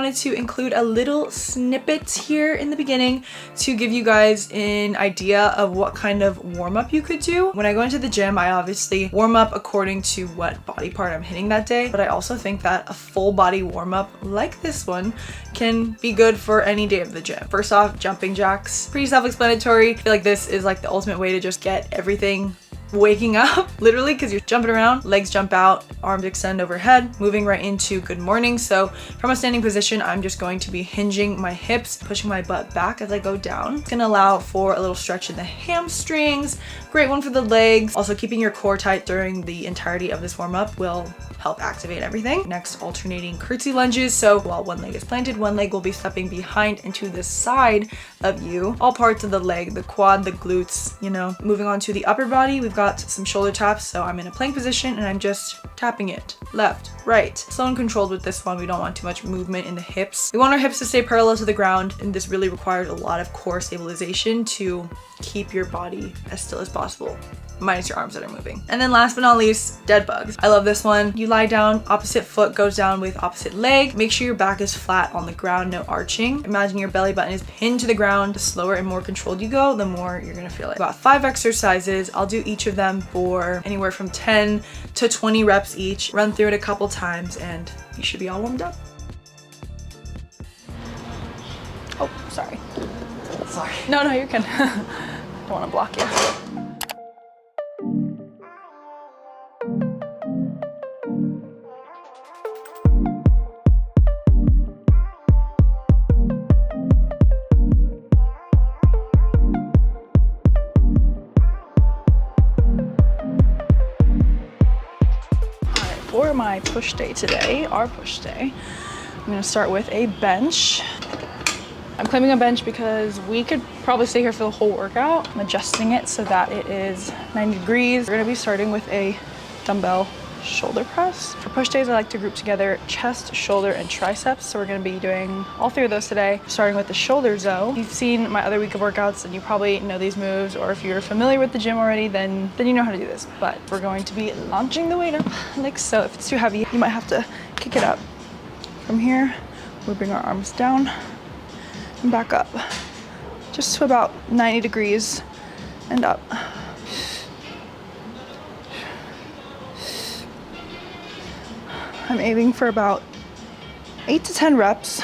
wanted to include a little snippet here in the beginning to give you guys an idea of what kind of warm-up you could do. When I go into the gym, I obviously warm up according to what body part I'm hitting that day, but I also think that a full body warm-up like this one can be good for any day of the gym. First off, jumping jacks. Pretty self-explanatory. I feel like this is like the ultimate way to just get everything waking up, literally, because you're jumping around, legs jump out, arms extend overhead, moving right into good morning. So from a standing position, I'm just going to be hinging my hips, pushing my butt back as I go down. It's gonna allow for a little stretch in the hamstrings. Great one for the legs. Also, keeping your core tight during the entirety of this warm-up will help activate everything. Next, alternating curtsy lunges. So while one leg is planted, one leg will be stepping behind and to the side of you. All parts of the leg, the quad, the glutes, you know. Moving on to the upper body, we've got some shoulder taps. So I'm in a plank position and I'm just tapping it left, right. Slow and controlled with this one. We don't want too much movement in the hips. We want our hips to stay parallel to the ground, and this really requires a lot of core stabilization to keep your body as still as possible, minus your arms that are moving. And then last but not least, dead bugs. I love this one. You lie down, opposite foot goes down with opposite leg. Make sure your back is flat on the ground, no arching. Imagine your belly button is pinned to the ground. The slower and more controlled you go, the more you're gonna feel it. About 5 exercises. I'll do each of them for anywhere from 10 to 20 reps each. Run through it a couple times and you should be all warmed up. Oh, sorry. Sorry. No, you're good. Don't want to block you. For my push day today, our push day, I'm gonna start with a bench. I'm claiming a bench because we could probably stay here for the whole workout. I'm adjusting it so that it is 90 degrees. We're gonna be starting with a dumbbell shoulder press. For push days, I like to group together chest, shoulder, and triceps. So we're gonna be doing all 3 of those today, starting with the shoulders though. You've seen my other week of workouts and you probably know these moves, or if you're familiar with the gym already, then you know how to do this. But we're going to be launching the weight up like so. If it's too heavy, you might have to kick it up. From here, we bring our arms down and back up, just to about 90 degrees and up. I'm aiming for about 8 to 10 reps.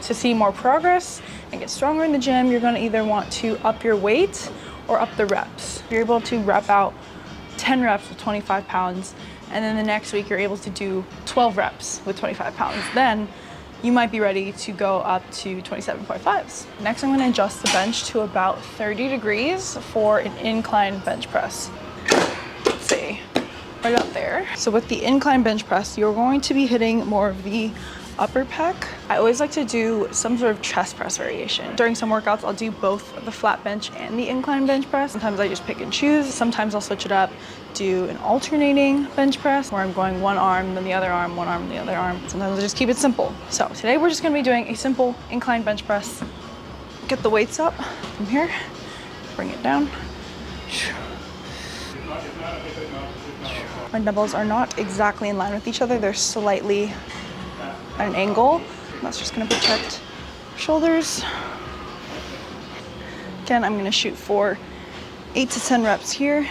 To see more progress and get stronger in the gym, you're gonna either want to up your weight or up the reps. You're able to rep out 10 reps with 25 pounds, and then the next week you're able to do 12 reps with 25 pounds. Then you might be ready to go up to 27.5s. Next, I'm gonna adjust the bench to about 30 degrees for an incline bench press. Let's see, right up there. So with the incline bench press, you're going to be hitting more of the upper pec. I always like to do some sort of chest press variation. During some workouts, I'll do both the flat bench and the incline bench press. Sometimes I just pick and choose. Sometimes I'll switch it up, do an alternating bench press where I'm going one arm, then the other arm, one arm, the other arm. Sometimes I just keep it simple. So today we're just gonna be doing a simple incline bench press. Get the weights up from here, bring it down. My dumbbells are not exactly in line with each other. They're slightly at an angle. That's just gonna protect shoulders. Again, I'm gonna shoot for 8 to 10 reps here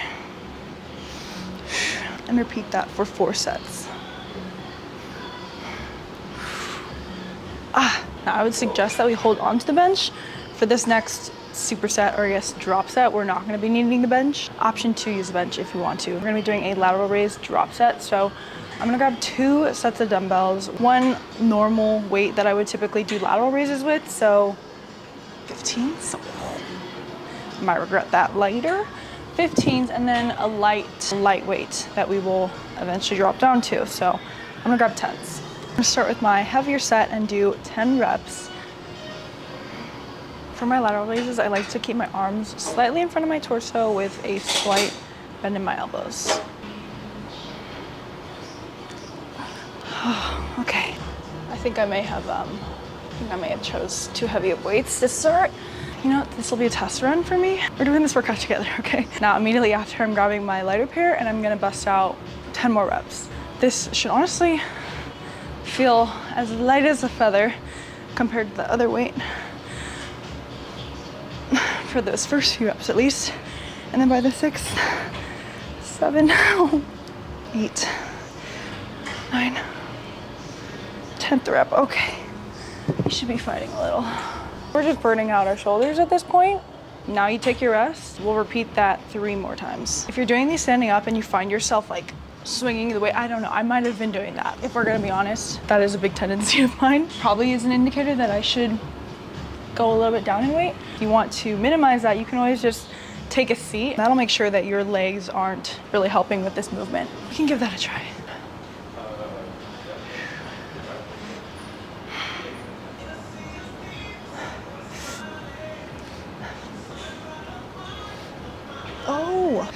and repeat that for 4 sets. Now I would suggest that we hold on to the bench for this next superset, or I guess drop set. We're not gonna be needing the bench. Option 2, use the bench if you want to. We're gonna be doing a lateral raise drop set. So I'm gonna grab 2 sets of dumbbells, one normal weight that I would typically do lateral raises with, so 15s. I might regret that later. 15s, and then a lightweight that we will eventually drop down to. So I'm gonna grab 10s. I'm gonna start with my heavier set and do 10 reps. For my lateral raises, I like to keep my arms slightly in front of my torso with a slight bend in my elbows. Okay, I think I may have chose too heavy of weights to start. You know, this will be a test run for me. We're doing this workout together, okay? Now, immediately after, I'm grabbing my lighter pair and I'm gonna bust out 10 more reps. This should honestly feel as light as a feather compared to the other weight for those first few reps at least. And then by the 6th, 7, 8, 9, 10th rep, okay. You should be fighting a little. We're just burning out our shoulders at this point. Now you take your rest. We'll repeat that 3 more times. If you're doing these standing up and you find yourself like swinging the weight, I don't know, I might have been doing that. If we're gonna be honest, that is a big tendency of mine. Probably is an indicator that I should go a little bit down in weight. If you want to minimize that, you can always just take a seat. That'll make sure that your legs aren't really helping with this movement. You can give that a try. Oh.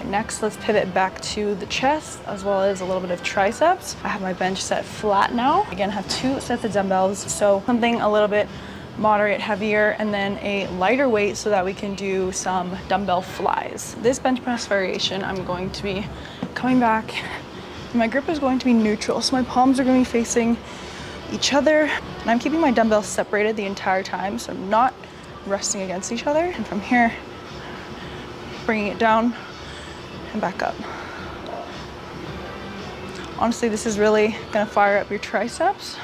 Next, let's pivot back to the chest as well as a little bit of triceps. I have my bench set flat now. Again, I have 2 sets of dumbbells, so something a little bit moderate, heavier, and then a lighter weight so that we can do some dumbbell flies. This bench press variation, I'm going to be coming back. My grip is going to be neutral, so my palms are going to be facing each other. And I'm keeping my dumbbells separated the entire time, so I'm not resting against each other. And from here, bringing it down and back up. Honestly, this is really gonna fire up your triceps.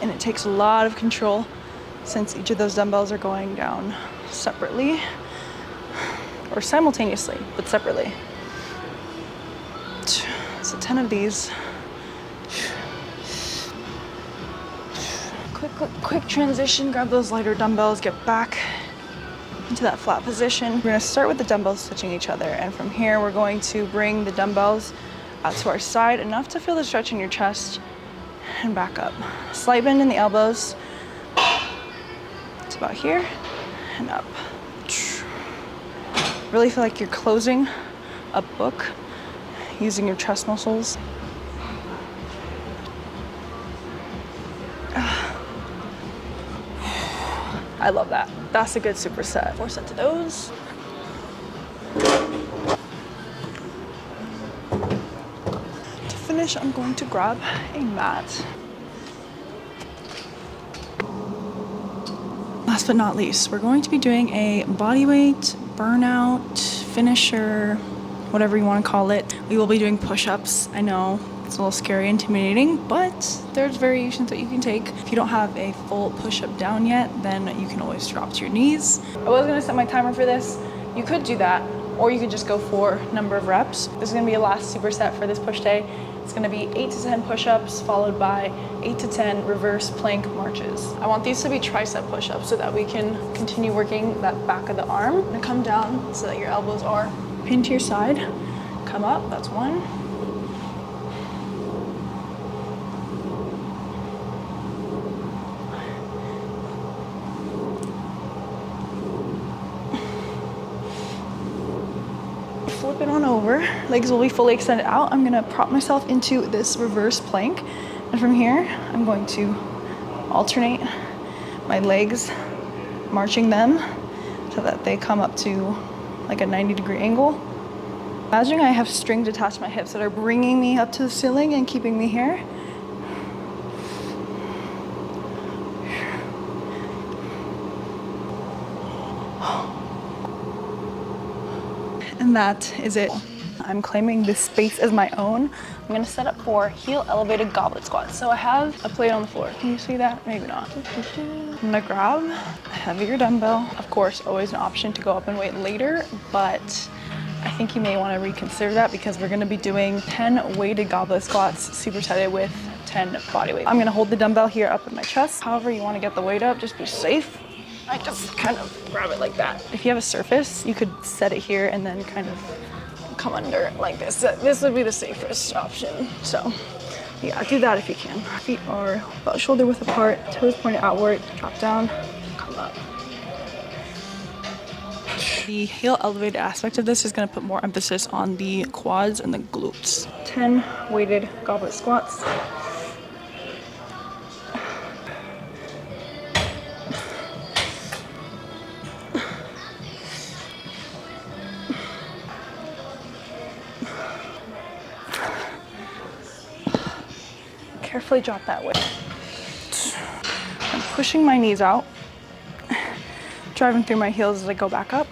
And it takes a lot of control since each of those dumbbells are going down separately or simultaneously, but separately. So 10 of these. Quick transition, grab those lighter dumbbells, get back into that flat position. We're gonna start with the dumbbells touching each other, and from here we're going to bring the dumbbells out to our side, enough to feel the stretch in your chest, and back up. Slight bend in the elbows. It's about here and up. Really feel like you're closing a book using your chest muscles. I love that. That's a good superset. 4 sets of those. To finish, I'm going to grab a mat. Last but not least, we're going to be doing a bodyweight, burnout, finisher, whatever you want to call it. We will be doing push-ups. I know it's a little scary, intimidating, but there's variations that you can take. If you don't have a full push-up down yet, then you can always drop to your knees. I was gonna set my timer for this. You could do that, or you could just go for number of reps. This is gonna be a last superset for this push day. It's gonna be 8 to 10 push-ups followed by 8 to 10 reverse plank marches. I want these to be tricep push-ups so that we can continue working that back of the arm. I'm gonna come down so that your elbows are pinned to your side. Come up, that's 1. Flip it on over. Legs will be fully extended out. I'm gonna prop myself into this reverse plank. And from here, I'm going to alternate my legs, marching them so that they come up to like a 90-degree angle. Imagine I have strings attached to my hips that are bringing me up to the ceiling and keeping me here. And that is it. I'm claiming this space as my own. I'm gonna set up for heel elevated goblet squats. So I have a plate on the floor. Can you see that? Maybe not. I'm gonna grab a heavier dumbbell. Of course, always an option to go up in weight later, but I think you may wanna reconsider that because we're gonna be doing 10 weighted goblet squats supersetted with 10 body weight. I'm gonna hold the dumbbell here up at my chest. However you wanna get the weight up, just be safe. I just kind of grab it like that. If you have a surface, you could set it here and then kind of come under like this. This would be the safest option. So yeah, do that if you can. Feet are about shoulder width apart, toes pointed outward, drop down, come up. The heel elevated aspect of this is gonna put more emphasis on the quads and the glutes. 10 weighted goblet squats. carefully drop that weight. I'm pushing my knees out, driving through my heels as I go back up.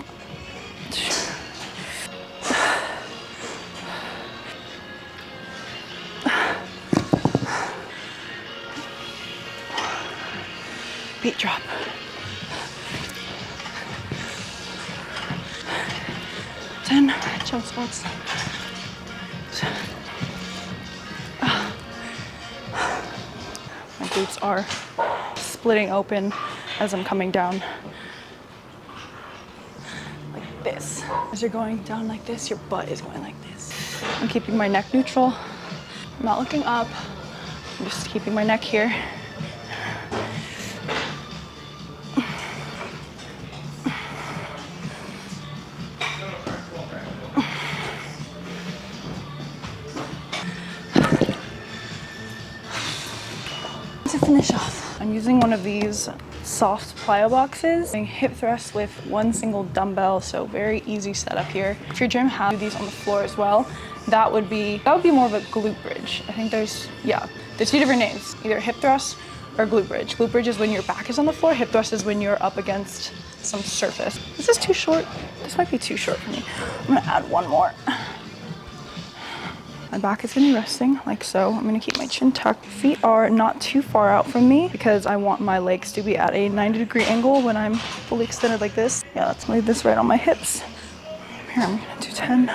Beat drop. Jump squats. My glutes are splitting open as I'm coming down. Like this. As you're going down like this, your butt is going like this. I'm keeping my neck neutral. I'm not looking up. I'm just keeping my neck here. To finish off, I'm using one of these soft plyo boxes, doing hip thrusts with one single dumbbell, so very easy setup here. If your gym has these on the floor as well, that would be more of a glute bridge. I think there's two different names, either hip thrust or glute bridge. Glute bridge is when your back is on the floor, hip thrust is when you're up against some surface. This is too short. This might be too short for me. I'm gonna add one more. My back is gonna be resting like so. I'm gonna keep my chin tucked. Feet are not too far out from me because I want my legs to be at a 90-degree angle when I'm fully extended like this. Yeah, let's lay this right on my hips. Here, I'm gonna do 10.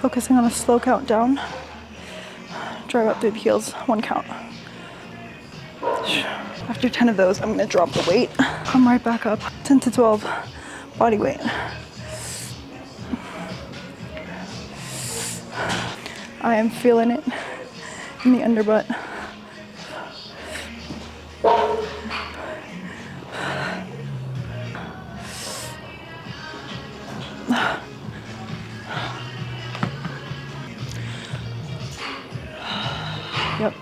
Focusing on a slow count down. Drive up through the heels, 1 count. After 10 of those, I'm gonna drop the weight. Come right back up, 10 to 12 body weight. I am feeling it in the underbutt. Yep.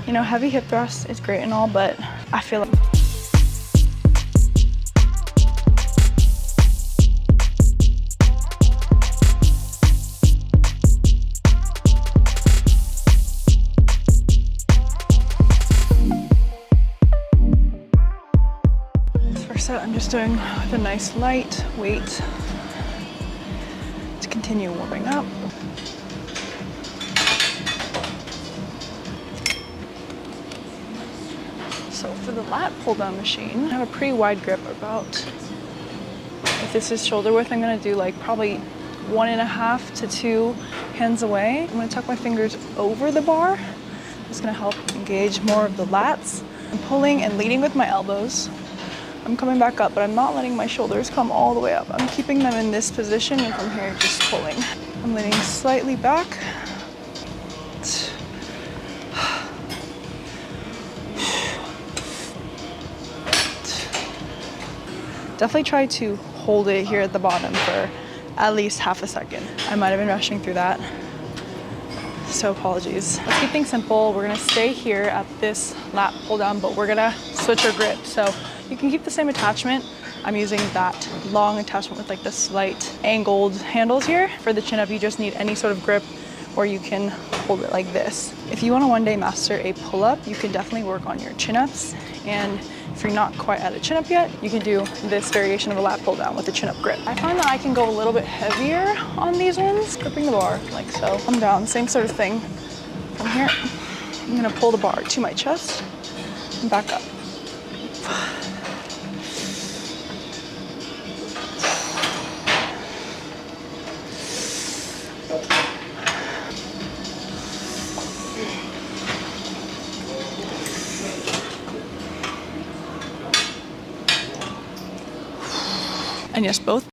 You know, heavy hip thrust is great and all, but I feel like first set I'm just doing with a nice light weight to continue warming up. So for the lat pull down machine, I have a pretty wide grip, if this is shoulder width, I'm gonna do like probably 1.5 to 2 hands away. I'm gonna tuck my fingers over the bar. It's gonna help engage more of the lats. I'm pulling and leading with my elbows. I'm coming back up, but I'm not letting my shoulders come all the way up. I'm keeping them in this position, and from here, just pulling. I'm leaning slightly back. Definitely try to hold it here at the bottom for at least half a second. I might have been rushing through that, so apologies. Let's keep things simple. We're gonna stay here at this lat pull down, but we're gonna switch our grip. So you can keep the same attachment. I'm using that long attachment with like the slight angled handles here. For the chin up, you just need any sort of grip, or you can hold it like this. If you wanna one day master a pull-up, you can definitely work on your chin-ups, and if you're not quite at a chin-up yet, you can do this variation of a lat pull-down with a chin-up grip. I find that I can go a little bit heavier on these ones, gripping the bar like so. Come down, same sort of thing. From here, I'm gonna pull the bar to my chest and back up. And yes, both